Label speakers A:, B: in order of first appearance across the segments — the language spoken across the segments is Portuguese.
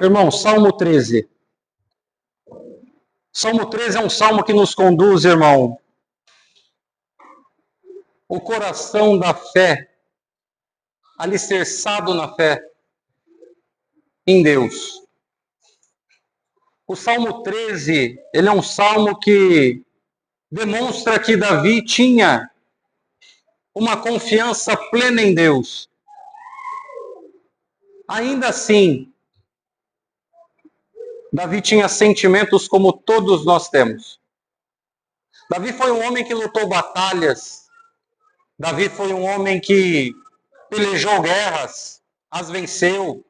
A: Irmão, Salmo 13. Salmo 13 é um salmo que nos conduz, irmão, o coração da fé, alicerçado na fé em Deus. O Salmo 13, ele é um salmo que demonstra que Davi tinha uma confiança plena em Deus. Ainda assim, Davi tinha sentimentos como todos nós temos. Davi foi um homem que lutou batalhas. Davi foi um homem que pelejou guerras, as venceu.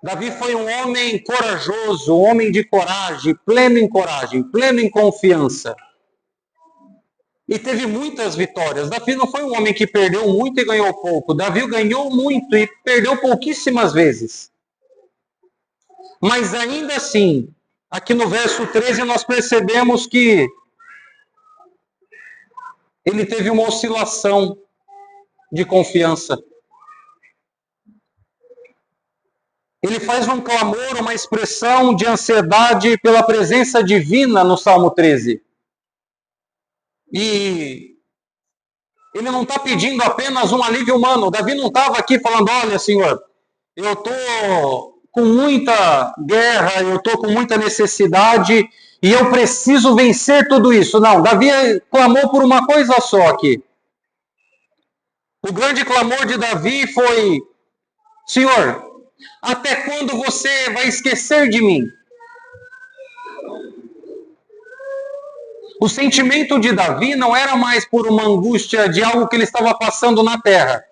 A: Davi foi um homem corajoso, um homem de coragem, pleno em confiança. E teve muitas vitórias. Davi não foi um homem que perdeu muito e ganhou pouco. Davi ganhou muito e perdeu pouquíssimas vezes. Mas ainda assim, aqui no verso 13 nós percebemos que ele teve uma oscilação de confiança. Ele faz um clamor, uma expressão de ansiedade pela presença divina no Salmo 13. E ele não está pedindo apenas um alívio humano. Davi não estava aqui falando, olha, Senhor, eu estou com muita guerra, eu estou com muita necessidade e eu preciso vencer tudo isso. Não, Davi clamou por uma coisa só aqui. O grande clamor de Davi foi, Senhor, até quando você vai esquecer de mim? O sentimento de Davi não era mais por uma angústia de algo que ele estava passando na terra.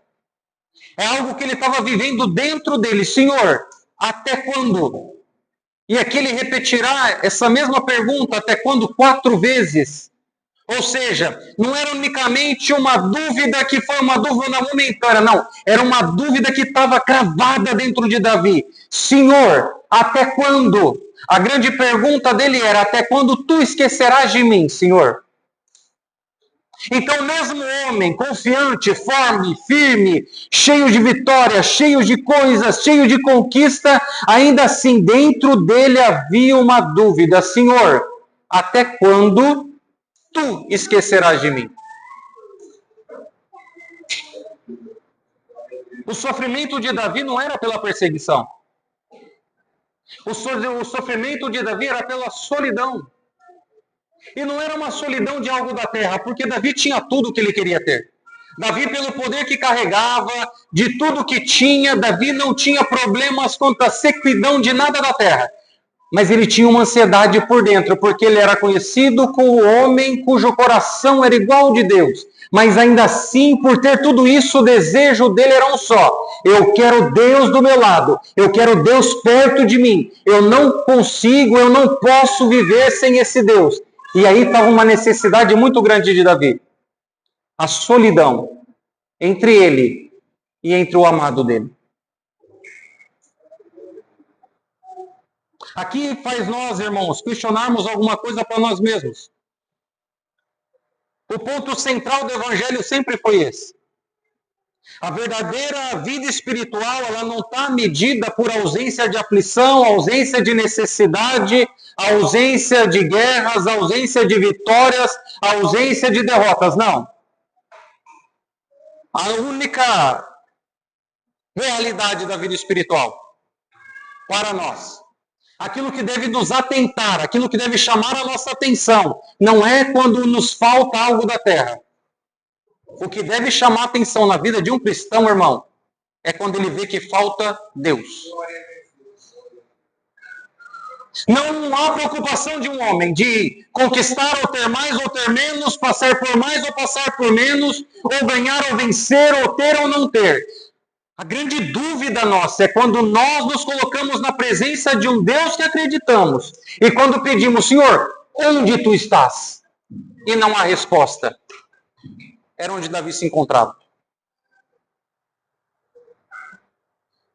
A: É algo que ele estava vivendo dentro dele. Senhor, até quando? E aqui ele repetirá essa mesma pergunta, até quando? 4 vezes. Ou seja, não era unicamente uma dúvida que foi uma dúvida momentânea, não. Era uma dúvida que estava cravada dentro de Davi. Senhor, até quando? A grande pergunta dele era, até quando tu esquecerás de mim, Senhor? Então, mesmo homem confiante, firme, cheio de vitória, cheio de coisas, cheio de conquista, ainda assim, dentro dele havia uma dúvida. Senhor, até quando tu esquecerás de mim? O sofrimento de Davi não era pela perseguição. O sofrimento de Davi era pela solidão. E não era uma solidão de algo da terra, porque Davi tinha tudo o que ele queria ter. Davi, pelo poder que carregava, de tudo que tinha, Davi não tinha problemas quanto à sequidão de nada da terra. Mas ele tinha uma ansiedade por dentro, porque ele era conhecido como o homem cujo coração era igual ao de Deus. Mas ainda assim, por ter tudo isso, o desejo dele era um só. Eu quero Deus do meu lado. Eu quero Deus perto de mim. Eu não consigo, eu não posso viver sem esse Deus. E aí estava uma necessidade muito grande de Davi. A solidão entre ele e entre o amado dele. Aqui faz nós, irmãos, questionarmos alguma coisa para nós mesmos. O ponto central do evangelho sempre foi esse. A verdadeira vida espiritual, ela não está medida por ausência de aflição, ausência de necessidade, ausência de guerras, ausência de vitórias, ausência de derrotas, não. A única realidade da vida espiritual para nós, aquilo que deve nos atentar, aquilo que deve chamar a nossa atenção, não é quando nos falta algo da terra. O que deve chamar a atenção na vida de um cristão, irmão, é quando ele vê que falta Deus. Não há preocupação de um homem de conquistar ou ter mais ou ter menos, passar por mais ou passar por menos, ou ganhar ou vencer, ou ter ou não ter. A grande dúvida nossa é quando nós nos colocamos na presença de um Deus que acreditamos. E quando pedimos, Senhor, onde tu estás? E não há resposta. Era onde Davi se encontrava.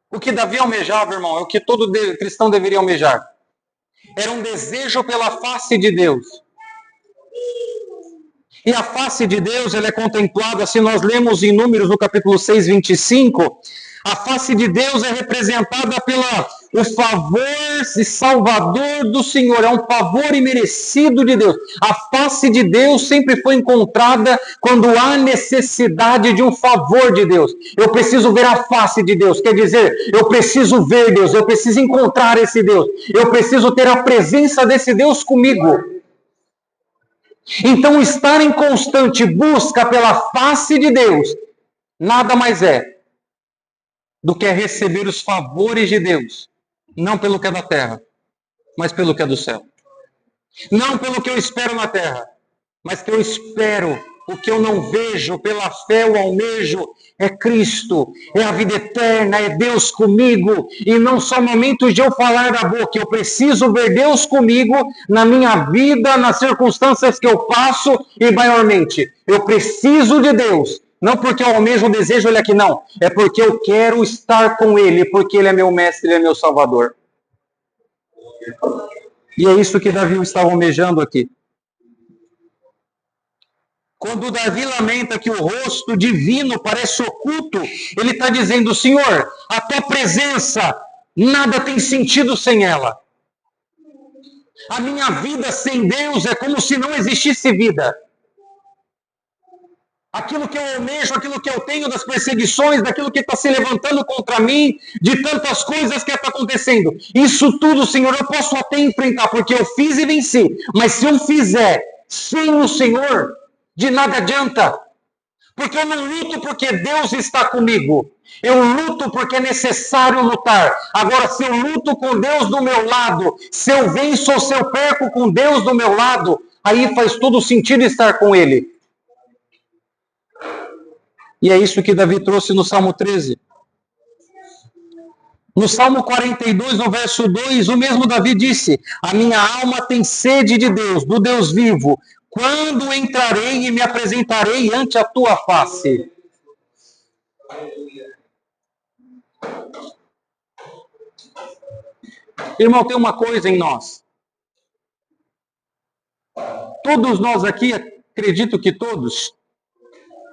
A: O que Davi almejava, irmão, é o que todo cristão deveria almejar. Era um desejo pela face de Deus. E a face de Deus, ela é contemplada, se nós lemos em Números, no capítulo 6, 25, A face de Deus é representada pelo favor e salvador do Senhor. É um favor imerecido de Deus. A face de Deus sempre foi encontrada quando há necessidade de um favor de Deus. Eu preciso ver a face de Deus. Quer dizer, eu preciso ver Deus. Eu preciso encontrar esse Deus. Eu preciso ter a presença desse Deus comigo. Então, estar em constante busca pela face de Deus nada mais é do que receber os favores de Deus, não pelo que é da terra, mas pelo que é do céu. Não pelo que eu espero na terra, mas que eu espero, o que eu não vejo, pela fé eu almejo, é Cristo, é a vida eterna, é Deus comigo, e não só momentos de eu falar da boca, eu preciso ver Deus comigo na minha vida, nas circunstâncias que eu passo, e maiormente, eu preciso de Deus, não porque eu almejo, desejo Ele aqui, não, é porque eu quero estar com Ele, porque Ele é meu mestre, Ele é meu salvador. E é isso que Davi estava almejando aqui. Quando Davi lamenta que o rosto divino parece oculto, ele está dizendo, Senhor, a tua presença, nada tem sentido sem ela. A minha vida sem Deus é como se não existisse vida. Aquilo que eu almejo, aquilo que eu tenho das perseguições, daquilo que está se levantando contra mim, de tantas coisas que está acontecendo. Isso tudo, Senhor, eu posso até enfrentar, porque eu fiz e venci. Mas se eu fizer sem o Senhor, de nada adianta. Porque eu não luto porque Deus está comigo. Eu luto porque é necessário lutar. Agora, se eu luto com Deus do meu lado, se eu venço ou se eu perco com Deus do meu lado, aí faz todo sentido estar com Ele. E é isso que Davi trouxe no Salmo 13. No Salmo 42, no verso 2, o mesmo Davi disse, a minha alma tem sede de Deus, do Deus vivo. Quando entrarei e me apresentarei ante a tua face? Irmão, tem uma coisa em nós. Todos nós aqui, acredito que todos,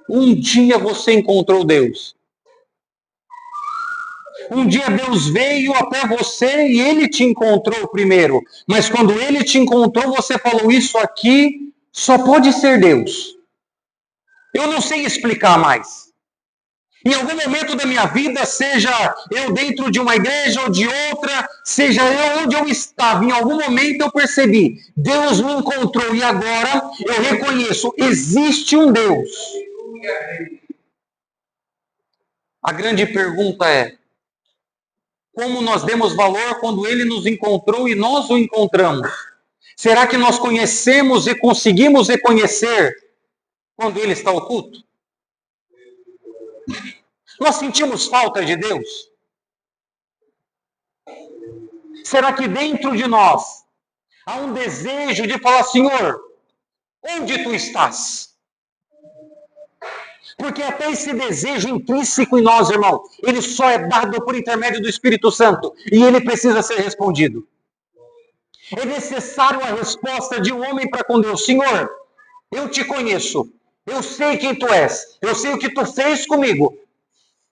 A: um dia você encontrou Deus. Um dia Deus veio até você e Ele te encontrou primeiro. Mas quando Ele te encontrou, você falou, isso aqui só pode ser Deus. Eu não sei explicar mais. Em algum momento da minha vida, seja eu dentro de uma igreja ou de outra, seja eu onde eu estava, em algum momento eu percebi, Deus me encontrou e agora eu reconheço, existe um Deus. A grande pergunta é, como nós demos valor quando Ele nos encontrou e nós o encontramos? Será que nós conhecemos e conseguimos reconhecer quando Ele está oculto? Nós sentimos falta de Deus? Será que dentro de nós há um desejo de falar, Senhor, onde Tu estás? Porque até esse desejo intrínseco em nós, irmão, ele só é dado por intermédio do Espírito Santo. E ele precisa ser respondido. É necessário a resposta de um homem para com Deus. Senhor, eu te conheço. Eu sei quem Tu és. Eu sei o que Tu fez comigo.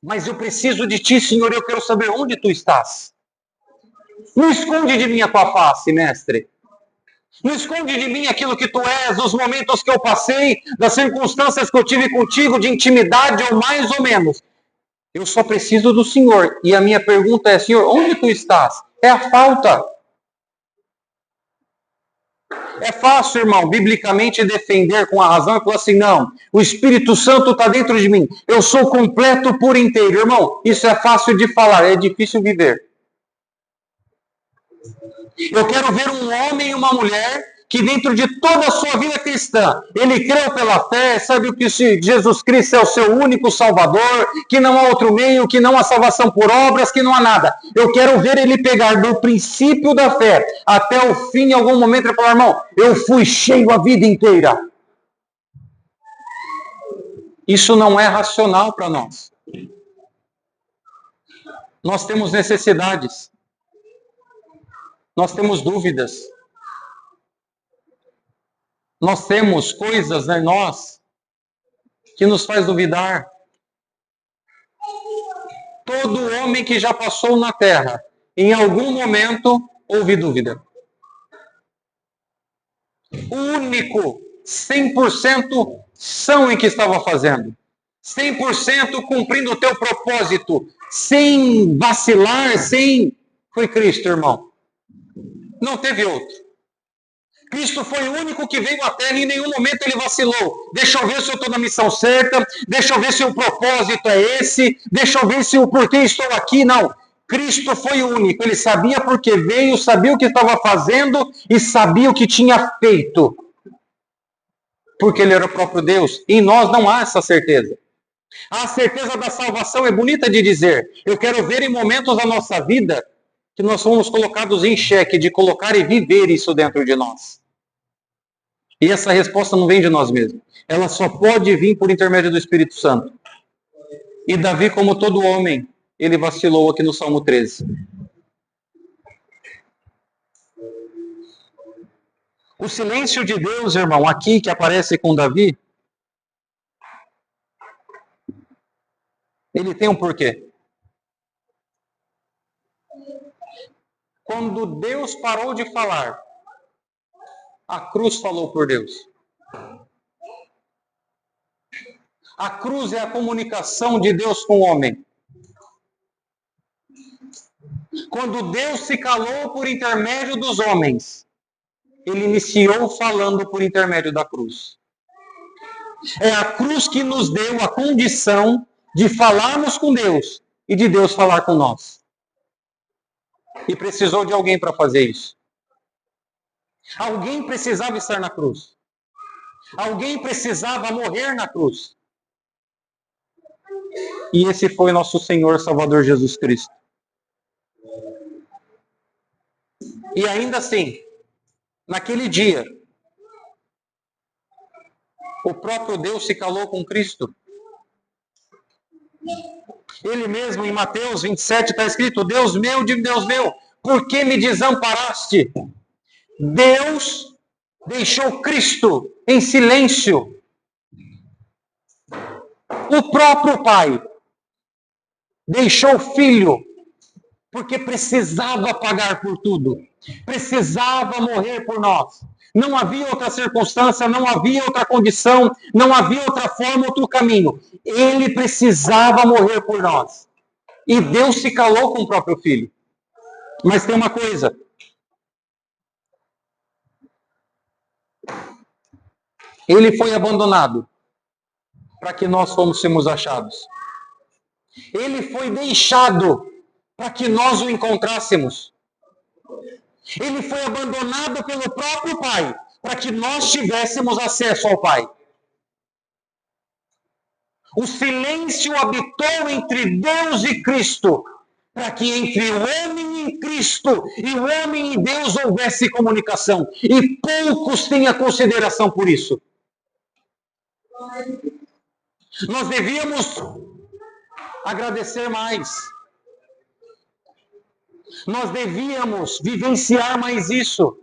A: Mas eu preciso de Ti, Senhor. Eu quero saber onde Tu estás. Não esconde de mim a Tua face, mestre. Não esconde de mim aquilo que Tu és, os momentos que eu passei, das circunstâncias que eu tive contigo, de intimidade ou mais ou menos. Eu só preciso do Senhor. E a minha pergunta é, Senhor, onde Tu estás? É a falta. É fácil, irmão, biblicamente defender com a razão e falar assim, não, o Espírito Santo está dentro de mim. Eu sou completo por inteiro. Irmão, isso é fácil de falar, é difícil viver. Eu quero ver um homem e uma mulher que dentro de toda a sua vida cristã, ele creu pela fé, sabe que Jesus Cristo é o seu único Salvador, que não há outro meio, que não há salvação por obras, que não há nada. Eu quero ver ele pegar do princípio da fé até o fim, em algum momento, e falar, irmão, eu fui cheio a vida inteira. Isso não é racional para nós. Nós temos necessidades. Nós temos dúvidas. Nós temos coisas em nós que nos faz duvidar. Todo homem que já passou na terra, em algum momento, houve dúvida. O único 100% são em que estava fazendo. 100% cumprindo o teu propósito, sem vacilar, foi Cristo, irmão. Não teve outro. Cristo foi o único que veio à Terra e em nenhum momento ele vacilou. Deixa eu ver se eu estou na missão certa, deixa eu ver se o propósito é esse, deixa eu ver se o porquê estou aqui. Não. Cristo foi o único. Ele sabia por que veio, sabia o que estava fazendo e sabia o que tinha feito. Porque ele era o próprio Deus. E em nós não há essa certeza. A certeza da salvação é bonita de dizer. Eu quero ver em momentos da nossa vida que nós fomos colocados em xeque, de colocar e viver isso dentro de nós. E essa resposta não vem de nós mesmos. Ela só pode vir por intermédio do Espírito Santo. E Davi, como todo homem, ele vacilou aqui no Salmo 13. O silêncio de Deus, irmão, aqui que aparece com Davi, ele tem um porquê. Quando Deus parou de falar, a cruz falou por Deus. A cruz é a comunicação de Deus com o homem. Quando Deus se calou por intermédio dos homens, ele iniciou falando por intermédio da cruz. É a cruz que nos deu a condição de falarmos com Deus e de Deus falar com nós. E precisou de alguém para fazer isso. Alguém precisava estar na cruz. Alguém precisava morrer na cruz. E esse foi nosso Senhor Salvador Jesus Cristo. E ainda assim, naquele dia, o próprio Deus se calou com Cristo. Ele mesmo, em Mateus 27, está escrito: Deus meu, por que me desamparaste? Deus deixou Cristo em silêncio. O próprio Pai deixou o Filho, porque precisava pagar por tudo. Precisava morrer por nós. Não havia outra circunstância, não havia outra condição, não havia outra forma, outro caminho. Ele precisava morrer por nós. E Deus se calou com o próprio Filho. Mas tem uma coisa. Ele foi abandonado para que nós fôssemos achados. Ele foi deixado para que nós o encontrássemos. Ele foi abandonado pelo próprio Pai para que nós tivéssemos acesso ao Pai. O silêncio habitou entre Deus e Cristo, para que entre o homem e Cristo e o homem e Deus houvesse comunicação. E poucos têm a consideração por isso. Nós devíamos agradecer mais. Nós devíamos vivenciar mais isso.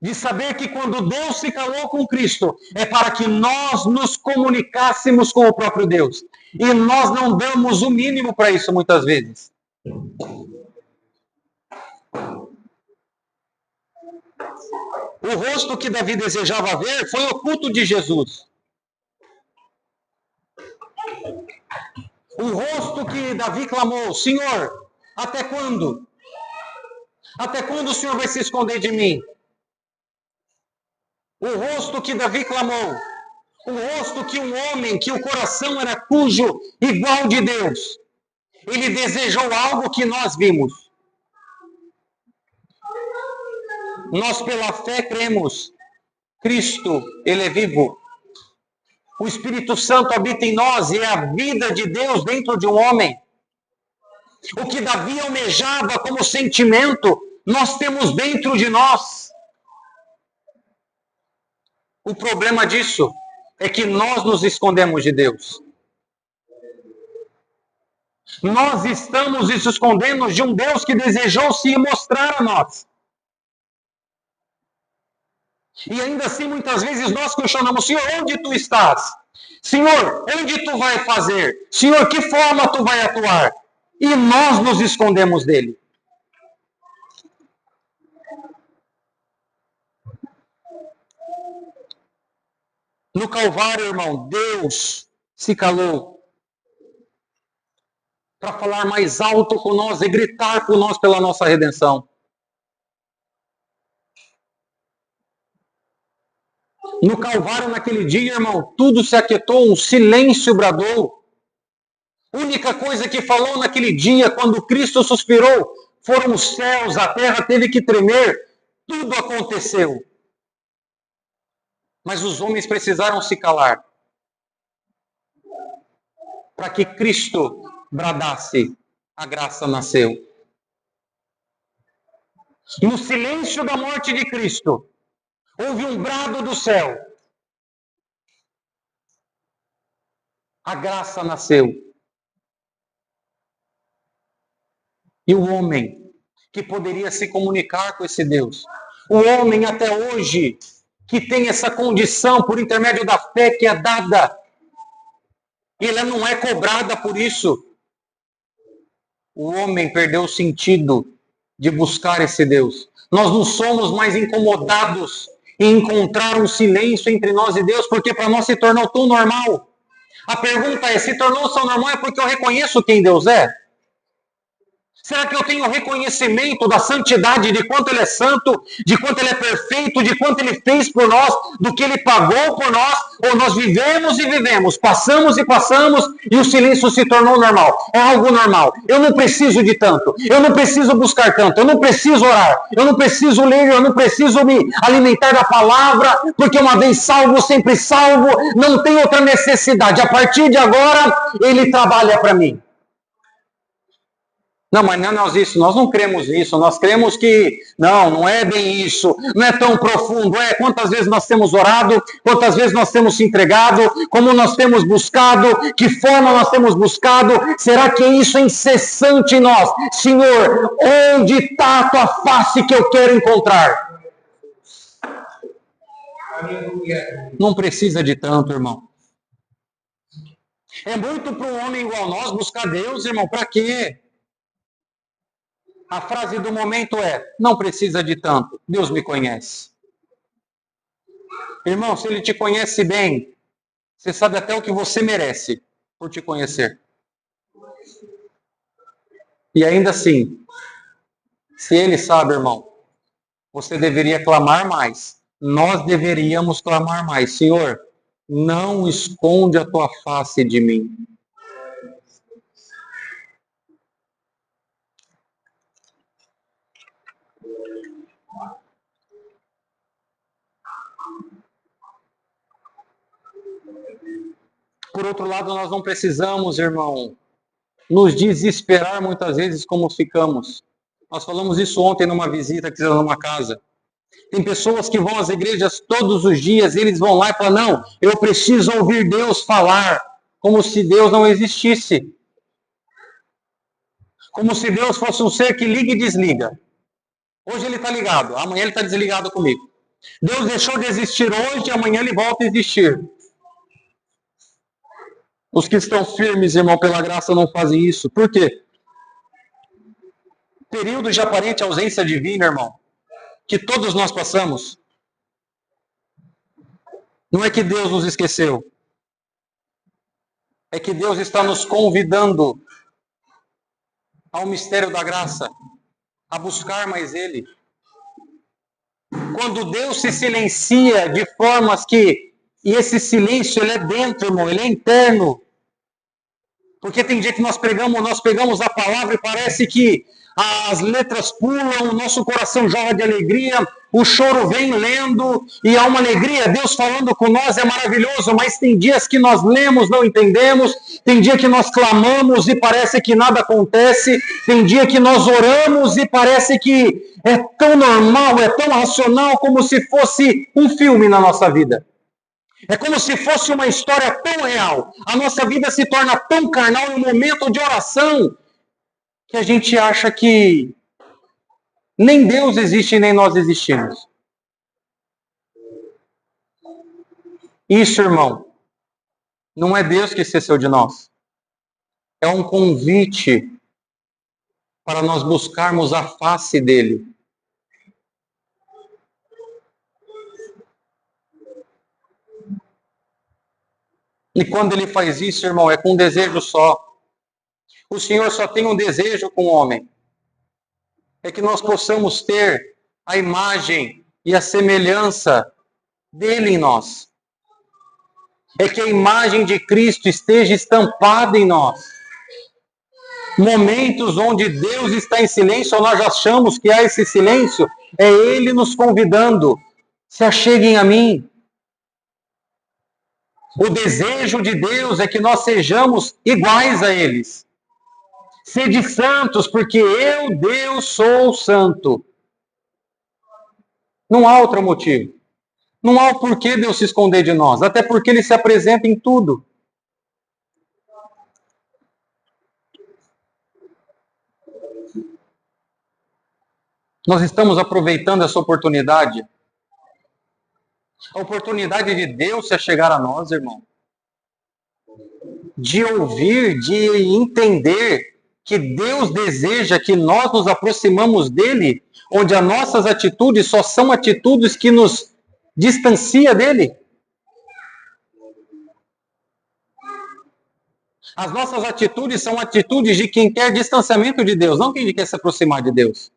A: De saber que quando Deus se calou com Cristo, é para que nós nos comunicássemos com o próprio Deus. E nós não damos o mínimo para isso muitas vezes. O rosto que Davi desejava ver foi o culto de Jesus. O rosto que Davi clamou: Senhor, até quando? Até quando o Senhor vai se esconder de mim? O rosto que Davi clamou, o rosto que um homem, que o coração era cujo, igual de Deus, ele desejou algo que nós vimos. Nós pela fé cremos, Cristo, Ele é vivo. O Espírito Santo habita em nós e é a vida de Deus dentro de um homem. O que Davi almejava como sentimento, nós temos dentro de nós. O problema disso é que nós nos escondemos de Deus. Nós estamos nos escondendo de um Deus que desejou se mostrar a nós. E ainda assim, muitas vezes nós questionamos: Senhor, onde tu estás? Senhor, onde tu vai fazer? Senhor, que forma tu vai atuar? e nós nos escondemos dele. No Calvário, irmão, Deus se calou para falar mais alto com nós e gritar por nós pela nossa redenção. No Calvário, naquele dia, irmão, tudo se aquietou, um silêncio bradou. A única coisa que falou naquele dia, quando Cristo suspirou, foram os céus, a terra teve que tremer, tudo aconteceu. Mas os homens precisaram se calar para que Cristo bradasse, a graça nasceu. No silêncio da morte de Cristo, houve um brado do céu. A graça nasceu. E o homem que poderia se comunicar com esse Deus, o homem até hoje que tem essa condição por intermédio da fé que é dada, e ela não é cobrada por isso. O homem perdeu o sentido de buscar esse Deus. Nós não somos mais incomodados em encontrar um silêncio entre nós e Deus, porque para nós se tornou tão normal. A pergunta é, se tornou tão normal é porque eu reconheço quem Deus é? Será que eu tenho reconhecimento da santidade, de quanto Ele é santo, de quanto Ele é perfeito, de quanto Ele fez por nós, do que Ele pagou por nós? Ou nós vivemos e vivemos, passamos e passamos, e o silêncio se tornou normal? É algo normal. Eu não preciso de tanto, eu não preciso buscar tanto, eu não preciso orar, eu não preciso ler, eu não preciso me alimentar da palavra, porque uma vez salvo, sempre salvo, não tem outra necessidade. A partir de agora, Ele trabalha para mim. Não, mas não é nós isso, nós não cremos nisso, nós cremos que, não é bem isso, não é tão profundo, quantas vezes nós temos orado, quantas vezes nós temos se entregado, como nós temos buscado, que forma nós temos buscado, será que isso é incessante em nós? Senhor, onde está a tua face que eu quero encontrar? Não precisa de tanto, irmão. É muito para um homem igual nós buscar Deus, irmão, para quê? A frase do momento é, não precisa de tanto, Deus me conhece. Irmão, se Ele te conhece bem, você sabe até o que você merece por te conhecer. E ainda assim, se Ele sabe, irmão, você deveria clamar mais. Nós deveríamos clamar mais. Senhor, não esconde a tua face de mim. Por outro lado, nós não precisamos, irmão, nos desesperar muitas vezes como ficamos. Nós falamos isso ontem numa visita que fizemos numa casa. Tem pessoas que vão às igrejas todos os dias, e eles vão lá e falam, não, eu preciso ouvir Deus falar, como se Deus não existisse. Como se Deus fosse um ser que liga e desliga. Hoje ele está ligado, amanhã ele está desligado comigo. Deus deixou de existir hoje, amanhã ele volta a existir. Os que estão firmes, irmão, pela graça não fazem isso. Por quê? Período de aparente ausência divina, irmão, que todos nós passamos. Não é que Deus nos esqueceu. É que Deus está nos convidando ao mistério da graça, a buscar mais Ele. Quando Deus se silencia de formas que... E esse silêncio, ele é dentro, irmão, ele é interno. Porque tem dia que nós pegamos a palavra e parece que as letras pulam, o nosso coração jorra de alegria, o choro vem lendo e há uma alegria, Deus falando com nós é maravilhoso, mas tem dias que nós lemos, não entendemos, tem dia que nós clamamos e parece que nada acontece, tem dia que nós oramos e parece que é tão normal, é tão racional como se fosse um filme na nossa vida. É como se fosse uma história tão real. A nossa vida se torna tão carnal em um momento de oração que a gente acha que nem Deus existe, nem nós existimos. Isso, irmão, não é Deus que esqueceu de nós. É um convite para nós buscarmos a face dele. E quando ele faz isso, irmão, é com um desejo só. O Senhor só tem um desejo com o homem. É que nós possamos ter a imagem e a semelhança dele em nós. É que a imagem de Cristo esteja estampada em nós. Momentos onde Deus está em silêncio, ou nós achamos que há esse silêncio, é Ele nos convidando. Se acheguem a mim. O desejo de Deus é que nós sejamos iguais a eles. Sede santos, porque eu, Deus, sou santo. Não há outro motivo. Não há o porquê Deus se esconder de nós, até porque Ele se apresenta em tudo. Nós estamos aproveitando essa oportunidade. A oportunidade de Deus se chegar a nós, irmão. De ouvir, de entender que Deus deseja que nós nos aproximamos dele, onde as nossas atitudes só são atitudes que nos distancia dele. As nossas atitudes são atitudes de quem quer distanciamento de Deus, não quem quer se aproximar de Deus.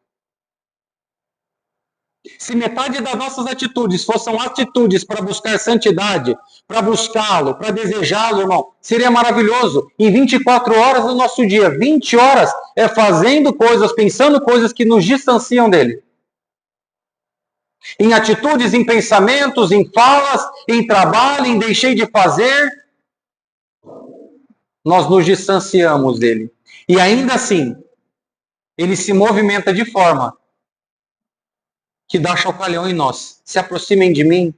A: Se metade das nossas atitudes fossem atitudes para buscar santidade, para buscá-lo, para desejá-lo, irmão, seria maravilhoso. Em 24 horas do nosso dia, 20 horas é fazendo coisas, pensando coisas que nos distanciam dele. Em atitudes, em pensamentos, em falas, em trabalho, em deixei de fazer, nós nos distanciamos dele. E ainda assim, ele se movimenta de forma que dá chocalhão em nós. Se aproximem de mim.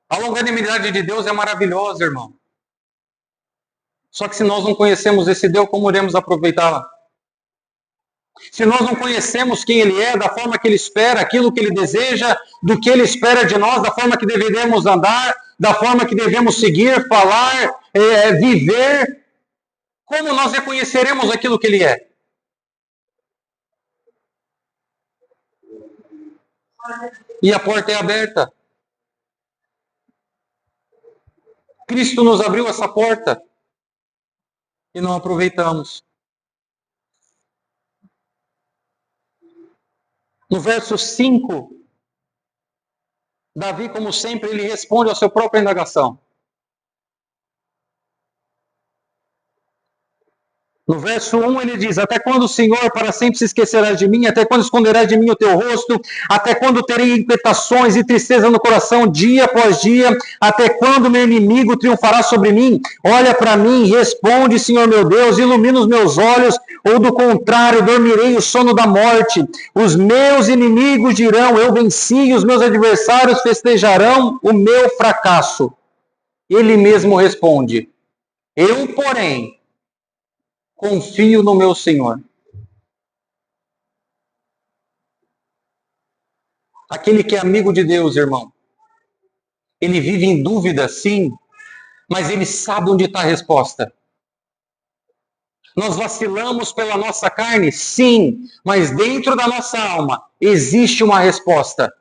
A: A longanimidade de Deus é maravilhosa, irmão. Só que se nós não conhecemos esse Deus, como iremos aproveitá-la? Se nós não conhecemos quem Ele é, da forma que Ele espera, aquilo que Ele deseja, do que Ele espera de nós, da forma que deveremos andar, da forma que devemos seguir, falar, viver, como nós reconheceremos aquilo que Ele é? E a porta é aberta. Cristo nos abriu essa porta e não aproveitamos. No verso 5, Davi, como sempre, ele responde à sua própria indagação. No verso 1 ele diz: até quando, Senhor, para sempre se esquecerás de mim? Até quando esconderás de mim o teu rosto? Até quando terei inquietações e tristeza no coração dia após dia? Até quando meu inimigo triunfará sobre mim? Olha para mim, responde, Senhor meu Deus, ilumina os meus olhos, ou do contrário, dormirei o sono da morte. Os meus inimigos dirão: eu venci, e os meus adversários festejarão o meu fracasso. Ele mesmo responde: eu, porém, confio no meu Senhor. Aquele que é amigo de Deus, irmão, ele vive em dúvida, sim, mas ele sabe onde está a resposta. Nós vacilamos pela nossa carne, sim, mas dentro da nossa alma existe uma resposta.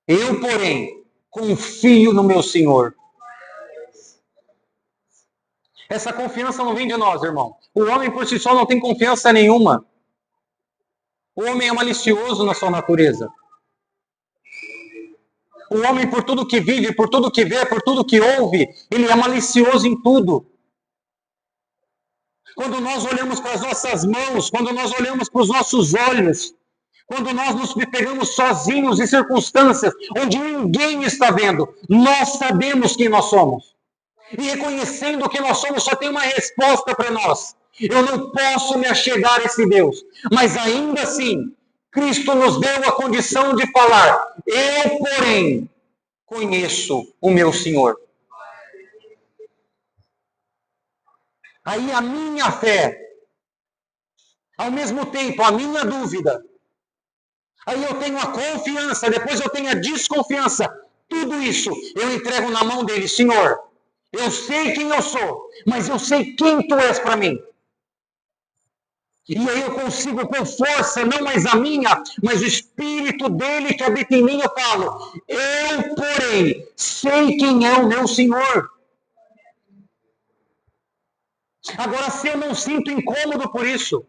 A: Eu, porém, confio no meu Senhor. Essa confiança não vem de nós, irmão. O homem por si só não tem confiança nenhuma. O homem é malicioso na sua natureza. O homem, por tudo que vive, por tudo que vê, por tudo que ouve, ele é malicioso em tudo. Quando nós olhamos para as nossas mãos, quando nós olhamos para os nossos olhos, quando nós nos pegamos sozinhos em circunstâncias onde ninguém está vendo, nós sabemos quem nós somos. E reconhecendo que nós somos, só tem uma resposta para nós. Eu não posso me achegar a esse Deus. Mas ainda assim, Cristo nos deu a condição de falar: eu, porém, conheço o meu Senhor. Aí a minha fé, ao mesmo tempo a minha dúvida, aí eu tenho a confiança, depois eu tenho a desconfiança. Tudo isso eu entrego na mão dele. Senhor, Eu sei quem eu sou, mas eu sei quem tu és para mim. E aí eu consigo com força, não mais a minha, mas o Espírito dele que habita em mim, eu falo, eu, porém, sei quem é o meu Senhor. Agora, se eu não sinto incômodo por isso,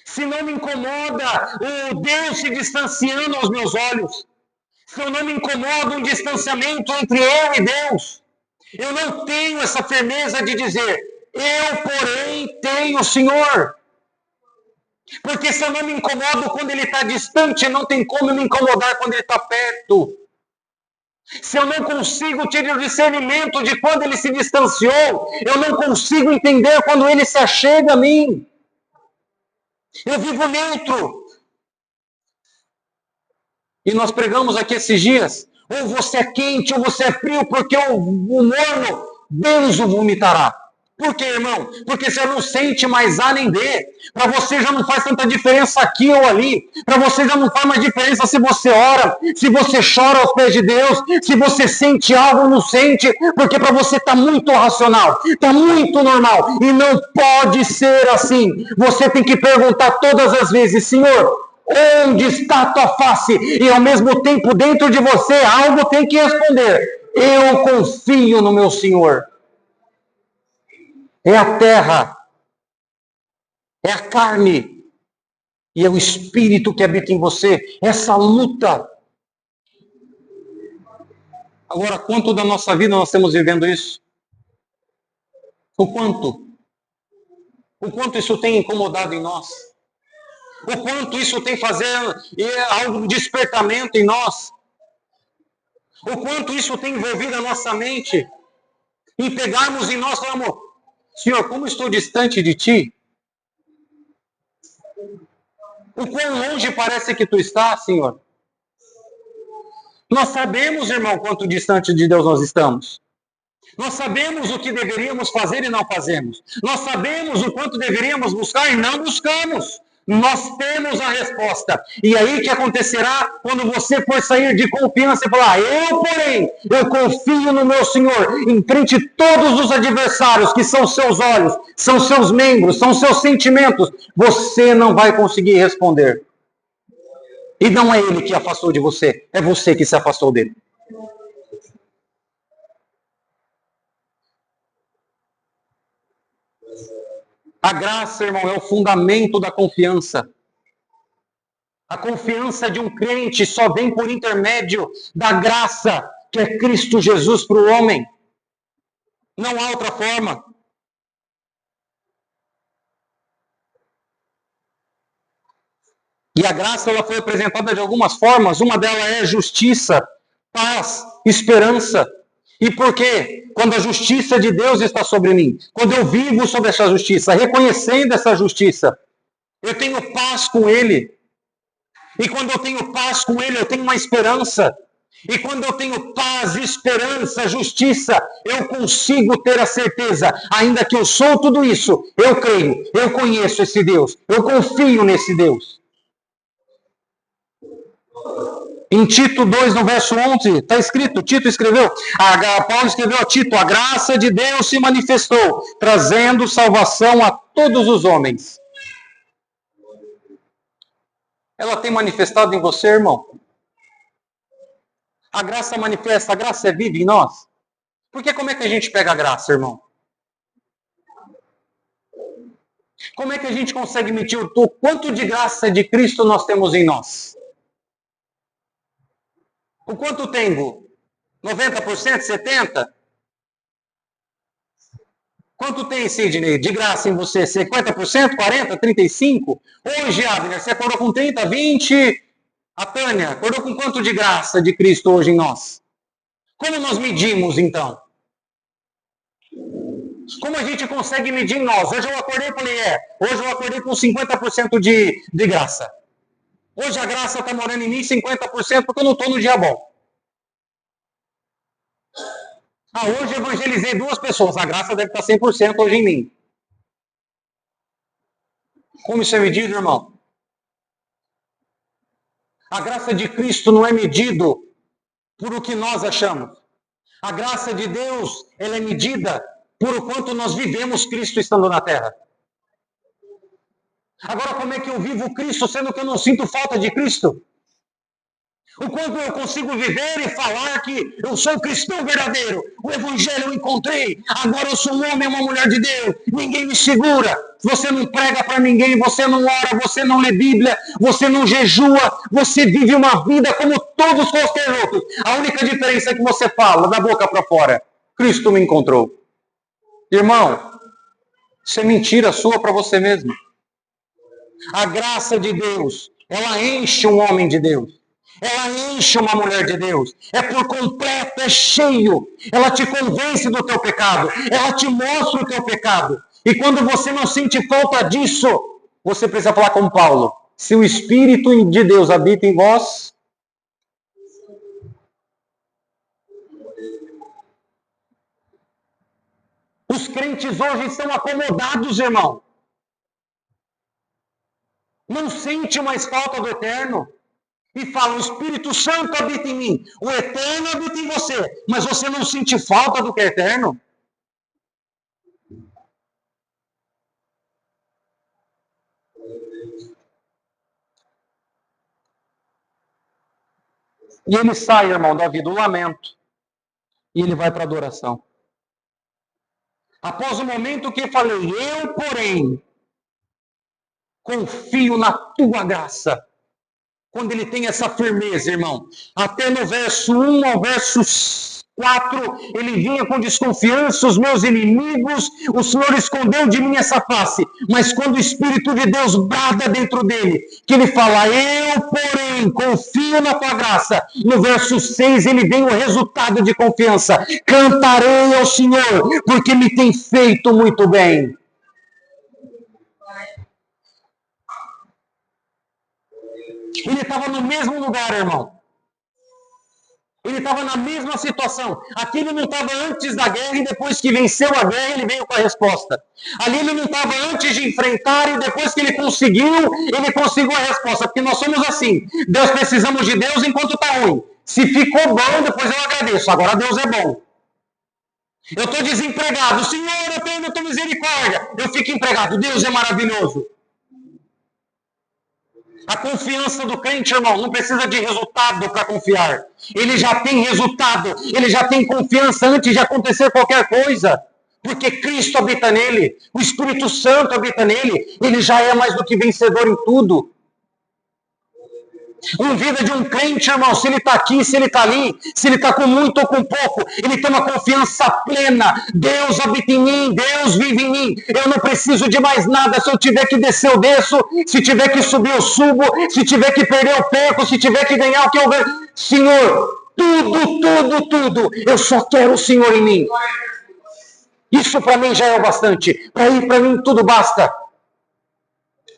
A: se não me incomoda o Deus se distanciando aos meus olhos, se eu não me incomoda um distanciamento entre eu e Deus, eu não tenho essa firmeza de dizer, eu, porém, tenho o Senhor. Porque se eu não me incomodo quando ele está distante, não tem como me incomodar quando ele está perto. Se eu não consigo ter o discernimento de quando ele se distanciou, eu não consigo entender quando ele se achega a mim. Eu vivo neutro. E nós pregamos aqui esses dias, ou você é quente ou você é frio, porque o morno, Deus o vomitará. Por quê, irmão? Porque você não sente mais A nem B. Para você já não faz tanta diferença aqui ou ali. Para você já não faz mais diferença se você ora, se você chora aos pés de Deus, se você sente algo ou não sente, porque para você está muito racional, está muito normal. E não pode ser assim. Você tem que perguntar todas as vezes, Senhor, onde está a tua face? E ao mesmo tempo, dentro de você, algo tem que responder. Eu confio no meu Senhor. É a terra, é a carne e é o Espírito que habita em você. Essa luta. Agora, quanto da nossa vida nós estamos vivendo isso? O quanto? O quanto isso tem incomodado em nós? O quanto isso tem fazendo algum despertamento em nós? O quanto isso tem envolvido a nossa mente? Em pegarmos em nós e falarmos, Senhor, como estou distante de Ti? O quão longe parece que Tu estás, Senhor? Nós sabemos, irmão, quanto distante de Deus nós estamos. Nós sabemos o que deveríamos fazer e não fazemos. Nós sabemos o quanto deveríamos buscar e não buscamos. Nós temos a resposta. E aí o que acontecerá quando você for sair de confiança e falar, eu, porém, eu confio no meu Senhor, em frente a todos os adversários, que são seus olhos, são seus membros, são seus sentimentos, você não vai conseguir responder. E não é ele que afastou de você, é você que se afastou dele. A graça, irmão, é o fundamento da confiança. A confiança de um crente só vem por intermédio da graça que é Cristo Jesus para o homem. Não há outra forma. E a graça ela foi apresentada de algumas formas. Uma delas é justiça, paz, esperança. E por quê? Quando a justiça de Deus está sobre mim, quando eu vivo sobre essa justiça, reconhecendo essa justiça, eu tenho paz com Ele. E quando eu tenho paz com Ele, eu tenho uma esperança. E quando eu tenho paz, esperança, justiça, eu consigo ter a certeza, ainda que eu sou tudo isso, eu creio, eu conheço esse Deus, eu confio nesse Deus. Em Tito 2, no verso 11, está escrito, Tito escreveu, Paulo escreveu a Tito, a graça de Deus se manifestou, trazendo salvação a todos os homens. Ela tem manifestado em você, irmão? A graça manifesta, a graça é viva em nós? Porque como é que a gente pega a graça, irmão? Como é que a gente consegue medir o quanto de graça de Cristo nós temos em nós? O quanto tenho? 90%? 70%? Quanto tem, Sidney, de graça em você? 50%? 40%? 35%? Hoje, Abner, você acordou com 30%, 20%? A Tânia, acordou com quanto de graça de Cristo hoje em nós? Como nós medimos, então? Como a gente consegue medir em nós? Hoje eu acordei e falei, hoje eu acordei com 50% de graça. Hoje a graça está morando em mim 50% porque eu não estou no dia bom. Hoje eu evangelizei 2 pessoas. A graça deve estar 100% hoje em mim. Como isso é medido, irmão? A graça de Cristo não é medido por o que nós achamos. A graça de Deus, ela é medida por o quanto nós vivemos Cristo estando na terra. Agora, como é que eu vivo Cristo, sendo que eu não sinto falta de Cristo? O quanto eu consigo viver e falar que eu sou cristão verdadeiro, o evangelho eu encontrei, agora eu sou um homem e uma mulher de Deus, ninguém me segura. Você não prega para ninguém, você não ora, você não lê Bíblia, você não jejua, você vive uma vida como todos qualquer outros. A única diferença é que você fala da boca para fora: Cristo me encontrou. Irmão, isso é mentira sua para você mesmo. A graça de Deus, ela enche um homem de Deus. Ela enche uma mulher de Deus. É por completo, é cheio. Ela te convence do teu pecado. Ela te mostra o teu pecado. E quando você não sente falta disso, você precisa falar com Paulo: se o Espírito de Deus habita em vós, os crentes hoje estão acomodados, irmão. Não sente mais falta do eterno. E fala: o Espírito Santo habita em mim, o eterno habita em você, mas você não sente falta do que é eterno? E ele sai, irmão, da vida do lamento, e ele vai para a adoração. Após o momento que eu falei: eu, porém, confio na tua graça. Quando ele tem essa firmeza, irmão, até no verso 1 ao verso 4, ele vinha com desconfiança: os meus inimigos, o Senhor escondeu de mim essa face. Mas quando o Espírito de Deus brada dentro dele, que ele fala: eu, porém, confio na tua graça. No verso 6, ele vem o resultado de confiança: cantarei ao Senhor, porque me tem feito muito bem. Ele estava no mesmo lugar, irmão. Ele estava na mesma situação. Aqui ele não estava antes da guerra e depois que venceu a guerra ele veio com a resposta. Ali ele não estava antes de enfrentar e depois que ele conseguiu a resposta. Porque nós somos assim. Deus, precisamos de Deus enquanto está ruim. Se ficou bom, depois eu agradeço. Agora Deus é bom. Eu estou desempregado. Senhor, eu tenho a tua misericórdia. Eu fico empregado. Deus é maravilhoso. A confiança do crente, irmão, não precisa de resultado para confiar. Ele já tem resultado, ele já tem confiança antes de acontecer qualquer coisa. Porque Cristo habita nele, o Espírito Santo habita nele, ele já é mais do que vencedor em tudo. Uma vida de um crente, irmão, se ele está aqui, se ele está ali, se ele está com muito ou com pouco, ele tem uma confiança plena. Deus habita em mim, Deus vive em mim. Eu não preciso de mais nada. Se eu tiver que descer, eu desço. Se tiver que subir, eu subo. Se tiver que perder, eu perco. Se tiver que ganhar, o que eu ganho. Senhor, tudo. Eu só quero o Senhor em mim. Isso para mim já é o bastante. Para mim tudo basta.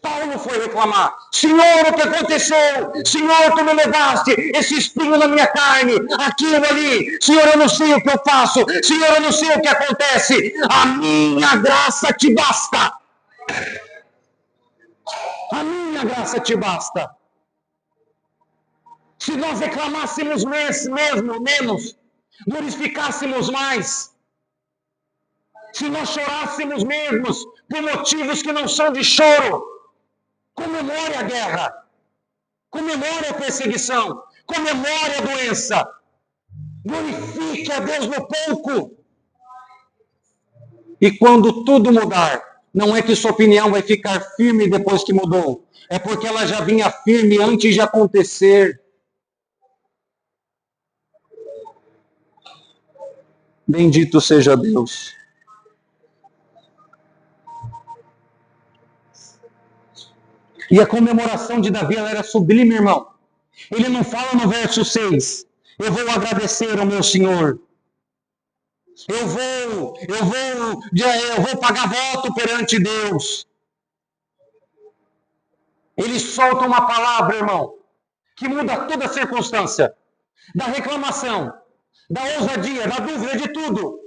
A: Paulo foi reclamar: Senhor, o que aconteceu? Senhor, tu me levaste esse espinho na minha carne, aquilo ali. Senhor, eu não sei o que eu faço. Senhor, eu não sei o que acontece. A minha graça te basta. A minha graça te basta. Se nós reclamássemos menos, glorificássemos mais. Se nós chorássemos menos por motivos que não são de choro, comemore a guerra, comemore a perseguição, comemore a doença, glorifique a Deus no pouco. E quando tudo mudar, não é que sua opinião vai ficar firme depois que mudou, é porque ela já vinha firme antes de acontecer. Bendito seja Deus. E a comemoração de Davi, ela era sublime, irmão. Ele não fala no verso 6: eu vou agradecer ao meu Senhor. Eu vou pagar voto perante Deus. Ele solta uma palavra, irmão, que muda toda a circunstância. Da reclamação, da ousadia, da dúvida, de tudo.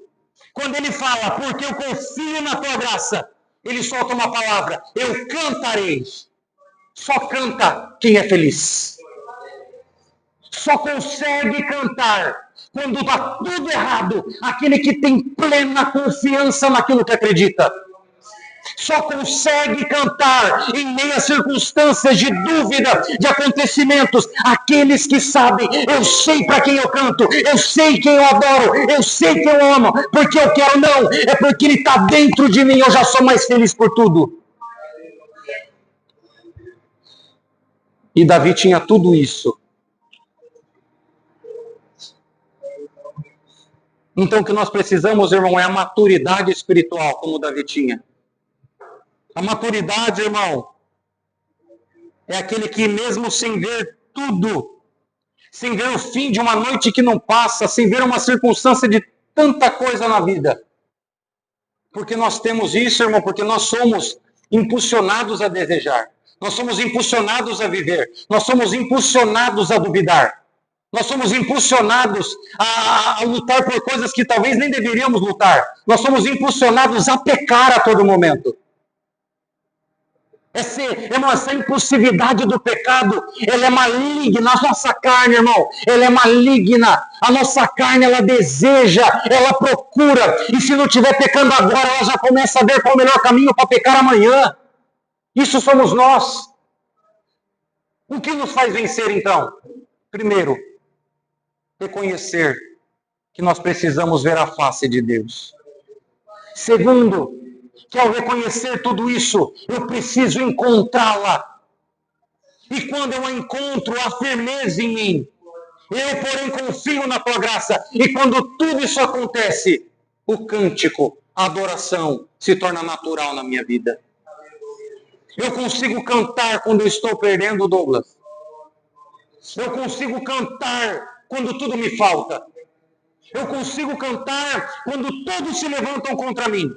A: Quando ele fala: porque eu confio na tua graça, ele solta uma palavra: eu cantarei. Só canta quem é feliz. Só consegue cantar quando está tudo errado, aquele que tem plena confiança naquilo que acredita, só consegue cantar em meio a circunstâncias de dúvida, de acontecimentos, aqueles que sabem, eu sei para quem eu canto, eu sei quem eu adoro, eu sei quem eu amo, porque eu quero não, é porque ele está dentro de mim, eu já sou mais feliz por tudo. E Davi tinha tudo isso. Então o que nós precisamos, irmão, é a maturidade espiritual, como Davi tinha. A maturidade, irmão, é aquele que mesmo sem ver tudo, sem ver o fim de uma noite que não passa, sem ver uma circunstância de tanta coisa na vida. Porque nós temos isso, irmão, porque nós somos impulsionados a desejar. Nós somos impulsionados a viver. Nós somos impulsionados a duvidar. Nós somos impulsionados a lutar por coisas que talvez nem deveríamos lutar. Nós somos impulsionados a pecar a todo momento. Essa impulsividade do pecado, ela é maligna, a nossa carne, irmão, ela é maligna, a nossa carne, ela deseja, ela procura, e se não estiver pecando agora, ela já começa a ver qual é o melhor caminho para pecar amanhã. Isso somos nós. O que nos faz vencer, então? Primeiro, reconhecer que nós precisamos ver a face de Deus. Segundo, que ao reconhecer tudo isso, eu preciso encontrá-la. E quando eu a encontro, há firmeza em mim. Eu, porém, confio na tua graça. E quando tudo isso acontece, o cântico, a adoração, se torna natural na minha vida. Eu consigo cantar quando eu estou perdendo, Douglas. Eu consigo cantar quando tudo me falta. Eu consigo cantar quando todos se levantam contra mim.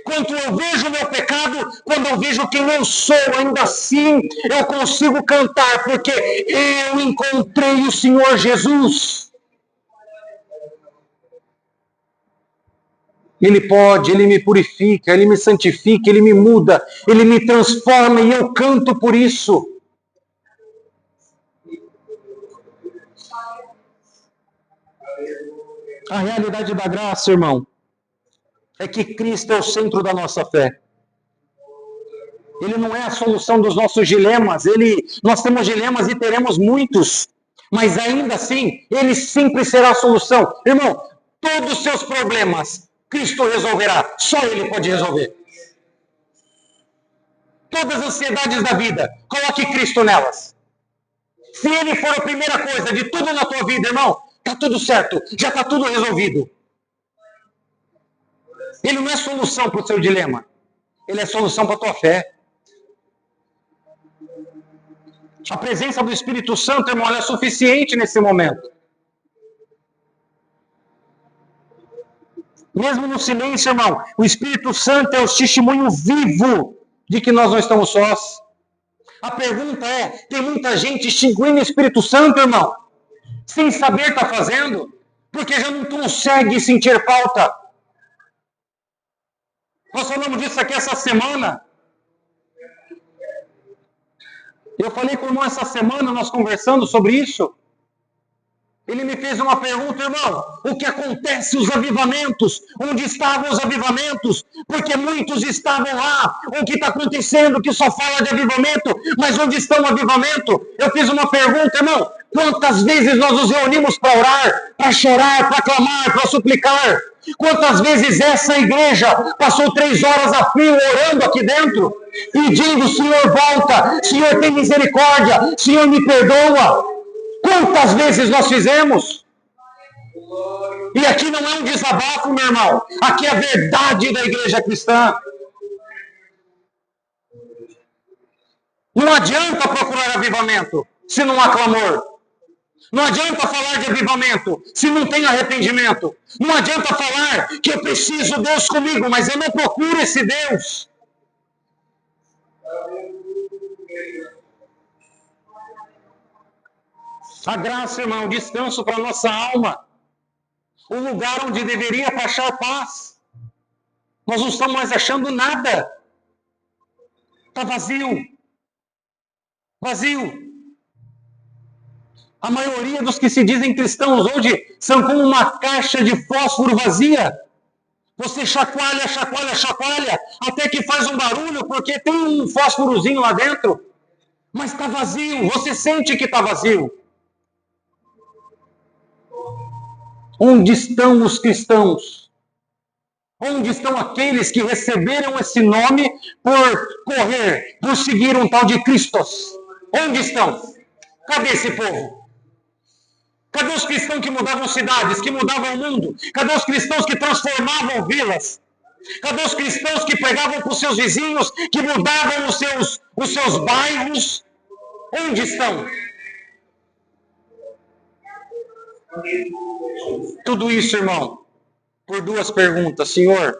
A: Quando eu vejo o meu pecado, quando eu vejo quem eu sou, ainda assim eu consigo cantar, porque eu encontrei o Senhor Jesus. Ele pode, Ele me purifica, Ele me santifica, Ele me muda, Ele me transforma e eu canto por isso. A realidade da graça, irmão, é que Cristo é o centro da nossa fé. Ele não é a solução dos nossos dilemas. Nós temos dilemas e teremos muitos. Mas ainda assim, Ele sempre será a solução. Irmão, todos os seus problemas, Cristo resolverá. Só Ele pode resolver. Todas as ansiedades da vida, coloque Cristo nelas. Se Ele for a primeira coisa de tudo na tua vida, irmão, está tudo certo. Já está tudo resolvido. Ele não é solução para o seu dilema. Ele é solução para a tua fé. A presença do Espírito Santo, irmão, é suficiente nesse momento. Mesmo no silêncio, irmão, o Espírito Santo é o testemunho vivo de que nós não estamos sós. A pergunta é, tem muita gente extinguindo o Espírito Santo, irmão, sem saber estar fazendo, porque já não consegue sentir falta. Nós falamos disso aqui essa semana. Eu falei com o irmão essa semana, nós conversando sobre isso. Ele me fez uma pergunta, irmão, o que acontece os avivamentos? Onde estavam os avivamentos? Porque muitos estavam lá. O que está acontecendo que só fala de avivamento? Mas onde está o avivamento? Eu fiz uma pergunta, irmão, quantas vezes nós nos reunimos para orar, para chorar, para clamar, para suplicar? Quantas vezes essa igreja passou 3 horas a fio orando aqui dentro, pedindo, Senhor, volta, Senhor, tem misericórdia, Senhor, me perdoa. Quantas vezes nós fizemos? E aqui não é um desabafo, meu irmão. Aqui é a verdade da igreja cristã. Não adianta procurar avivamento se não há clamor. Não adianta falar de avivamento se não tem arrependimento. Não adianta falar que eu preciso Deus comigo, mas eu não procuro esse Deus. A graça, irmão, descanso para a nossa alma. O lugar onde deveria achar paz. Nós não estamos mais achando nada. Está vazio. Vazio. A maioria dos que se dizem cristãos hoje são como uma caixa de fósforo vazia. Você chacoalha, chacoalha, chacoalha, até que faz um barulho, porque tem um fósforozinho lá dentro. Mas está vazio, você sente que está vazio. Onde estão os cristãos? Onde estão aqueles que receberam esse nome por seguir um tal de Cristos? Onde estão? Cadê esse povo? Cadê os cristãos que mudavam cidades, que mudavam o mundo? Cadê os cristãos que transformavam vilas? Cadê os cristãos que pregavam para os seus vizinhos, que mudavam os seus bairros? Onde estão? Tudo isso, irmão, por duas perguntas. Senhor,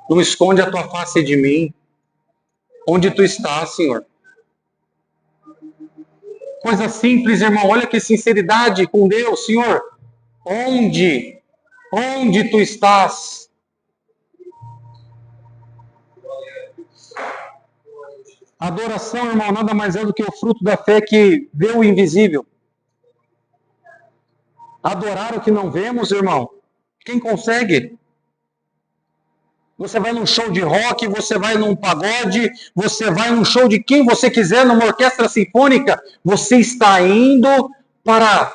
A: não esconde a tua face de mim. Onde tu estás, Senhor? Coisa simples, irmão. Olha que sinceridade com Deus. Senhor, onde tu estás? Adoração, irmão, nada mais é do que o fruto da fé que vê o invisível. Adorar o que não vemos, irmão. Quem consegue? Você vai num show de rock, você vai num pagode, você vai num show de quem você quiser, numa orquestra sinfônica. Você está indo para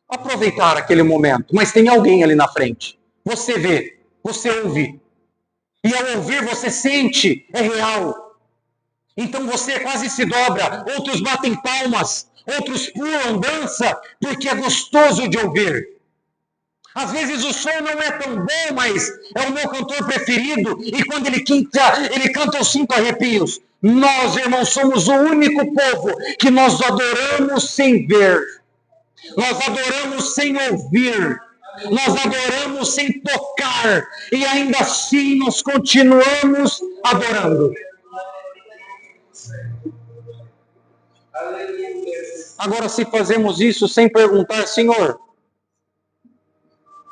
A: aproveitar aquele momento. Mas tem alguém ali na frente. Você vê, você ouve. E ao ouvir, você sente, é real. Então você quase se dobra. Outros batem palmas, outros pulam, dançam, porque é gostoso de ouvir. Às vezes o som não é tão bom, mas é o meu cantor preferido. E quando ele canta, eu sinto arrepios. Nós, irmãos, somos o único povo que nós adoramos sem ver. Nós adoramos sem ouvir. Nós adoramos sem tocar. E ainda assim nós continuamos adorando. Agora, se fazemos isso sem perguntar, Senhor,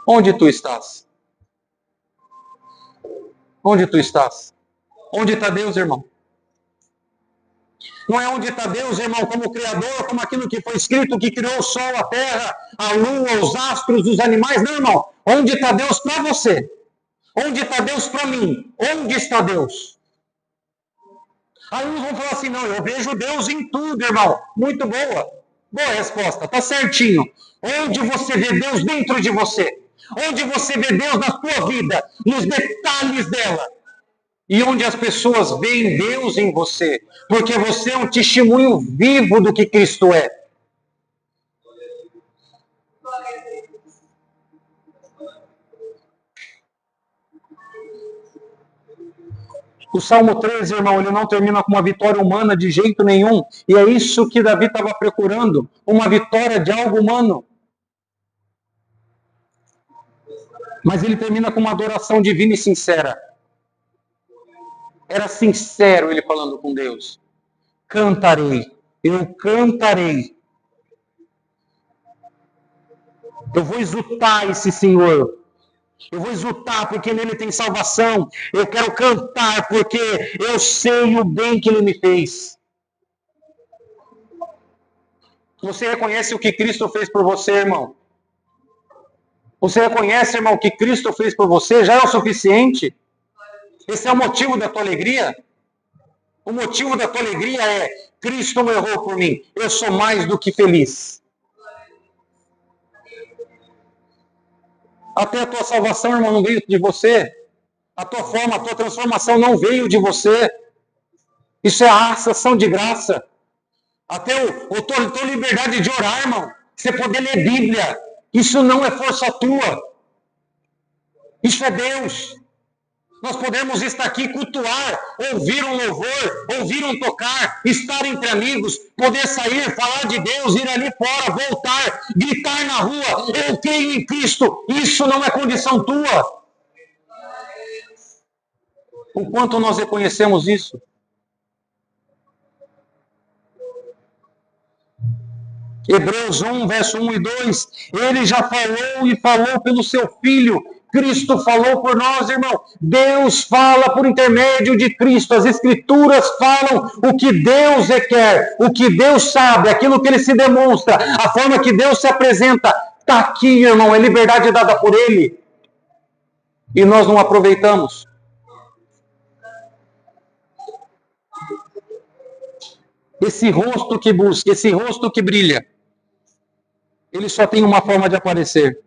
A: onde tu estás? Onde tu estás? Onde está Deus, irmão? Não é onde está Deus, irmão, como Criador, como aquilo que foi escrito, que criou o sol, a terra, a lua, os astros, os animais. Não, irmão. Onde está Deus para você? Onde está Deus para mim? Onde está Deus? Aí uns vão falar assim, não, eu vejo Deus em tudo, irmão. Muito boa. Boa resposta, tá certinho. Onde você vê Deus dentro de você? Onde você vê Deus na sua vida, nos detalhes dela. E onde as pessoas veem Deus em você. Porque você é um testemunho vivo do que Cristo é. O Salmo 13, irmão, ele não termina com uma vitória humana de jeito nenhum. E é isso que Davi estava procurando. Uma vitória de algo humano. Mas ele termina com uma adoração divina e sincera. Era sincero ele falando com Deus. Cantarei, eu cantarei. Eu vou exultar esse Senhor. Eu vou exultar porque nele tem salvação. Eu quero cantar porque eu sei o bem que ele me fez. Você reconhece o que Cristo fez por você, irmão? Você reconhece, irmão, o que Cristo fez por você? Já é o suficiente? Esse é o motivo da tua alegria? O motivo da tua alegria é Cristo morreu por mim. Eu sou mais do que feliz. Até a tua salvação, irmão, não veio de você. A tua forma, a tua transformação não veio de você. Isso é a ação de graça. Até a tua liberdade de orar, irmão. Você poder ler Bíblia. Isso não é força tua. Isso é Deus. Nós podemos estar aqui, cultuar, ouvir um louvor, ouvir um tocar, estar entre amigos, poder sair, falar de Deus, ir ali fora, voltar, gritar na rua, eu creio em Cristo. Isso não é condição tua. O quanto nós reconhecemos isso? Hebreus 1, verso 1 e 2, ele já falou e falou pelo seu Filho, Cristo falou por nós, irmão. Deus fala por intermédio de Cristo. As Escrituras falam o que Deus requer, o que Deus sabe, aquilo que Ele se demonstra, a forma que Deus se apresenta. Está aqui, irmão, é liberdade dada por Ele. E nós não aproveitamos. Esse rosto que busca, esse rosto que brilha, ele só tem uma forma de aparecer.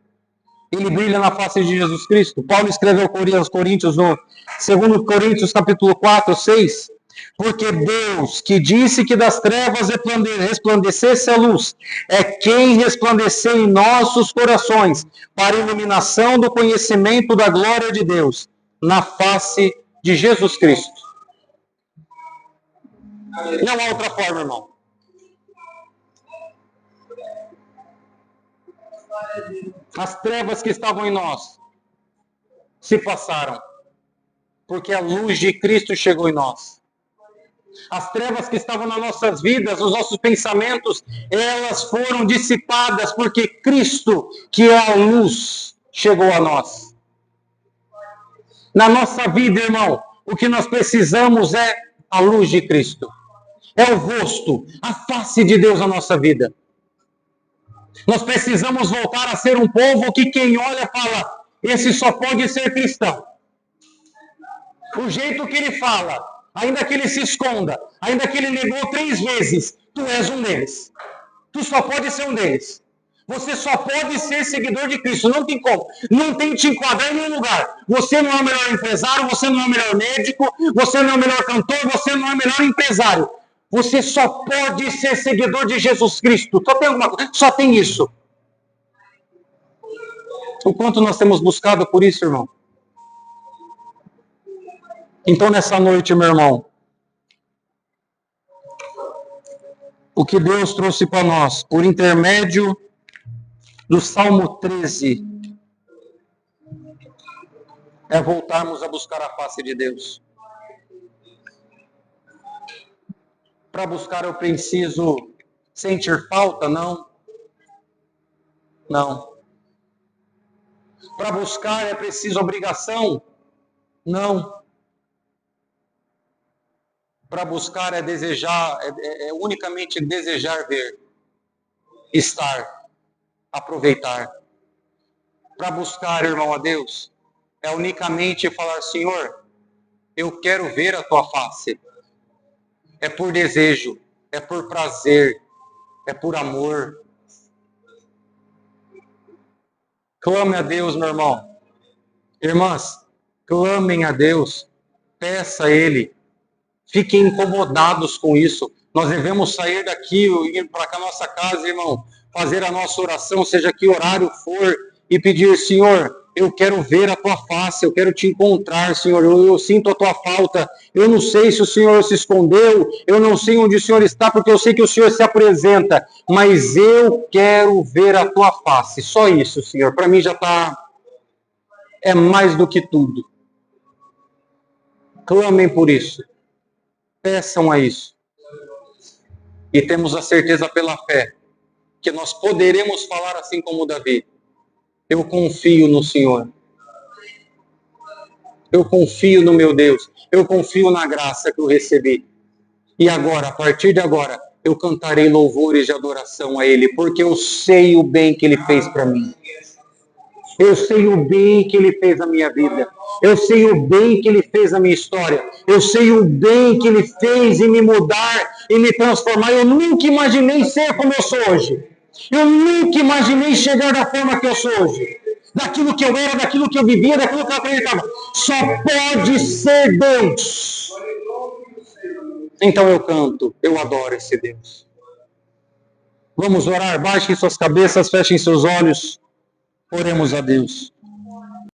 A: Ele brilha na face de Jesus Cristo. Paulo escreveu aos Coríntios, no 2 Coríntios capítulo 4, 6, porque Deus, que disse que das trevas resplandecesse a luz, é quem resplandeceu em nossos corações, para a iluminação do conhecimento da glória de Deus, na face de Jesus Cristo. Não há outra forma, irmão. As trevas que estavam em nós se passaram, porque a luz de Cristo chegou em nós. As trevas que estavam nas nossas vidas, nos nossos pensamentos, elas foram dissipadas, porque Cristo, que é a luz, chegou a nós. Na nossa vida, irmão, o que nós precisamos é a luz de Cristo. É o rosto, a face de Deus na nossa vida. Nós precisamos voltar a ser um povo que quem olha fala, esse só pode ser cristão. O jeito que ele fala, ainda que ele se esconda, ainda que ele negou 3 vezes, tu és um deles. Tu só pode ser um deles. Você só pode ser seguidor de Cristo, não tem como. Não tem que te enquadrar em nenhum lugar. Você não é o melhor empresário, você não é o melhor médico, você não é o melhor cantor, você não é o melhor empresário. Você só pode ser seguidor de Jesus Cristo. Só tem isso. O quanto nós temos buscado por isso, irmão? Então, nessa noite, meu irmão, o que Deus trouxe para nós, por intermédio do Salmo 13, é voltarmos a buscar a face de Deus. Para buscar eu preciso sentir falta? Não. Não. Para buscar é preciso obrigação? Não. Para buscar é desejar, é unicamente desejar ver, estar, aproveitar. Para buscar, irmão, a Deus, é unicamente falar, Senhor, eu quero ver a tua face. É por desejo, é por prazer, é por amor. Clame a Deus, meu irmão. Irmãs, clamem a Deus, peça a Ele. Fiquem incomodados com isso. Nós devemos sair daqui, ir para cá nossa casa, irmão, fazer a nossa oração, seja que horário for, e pedir, Senhor, eu quero ver a tua face, eu quero te encontrar, Senhor, eu sinto a tua falta, eu não sei se o Senhor se escondeu, eu não sei onde o Senhor está, porque eu sei que o Senhor se apresenta, mas eu quero ver a tua face, só isso, Senhor, para mim já está, é mais do que tudo. Clamem por isso, peçam a isso, e temos a certeza pela fé, que nós poderemos falar assim como Davi, eu confio no Senhor. Eu confio no meu Deus. Eu confio na graça que eu recebi. E agora, a partir de agora, eu cantarei louvores de adoração a Ele, porque eu sei o bem que Ele fez para mim. Eu sei o bem que Ele fez na minha vida. Eu sei o bem que Ele fez na minha história. Eu sei o bem que Ele fez em me mudar, em me transformar. Eu nunca imaginei ser como eu sou hoje. Eu nunca imaginei chegar da forma que eu sou hoje. Daquilo que eu era, daquilo que eu vivia, daquilo que eu acreditava. Só pode ser Deus. Então eu canto, eu adoro esse Deus. Vamos orar, baixem suas cabeças, fechem seus olhos. Oremos a Deus.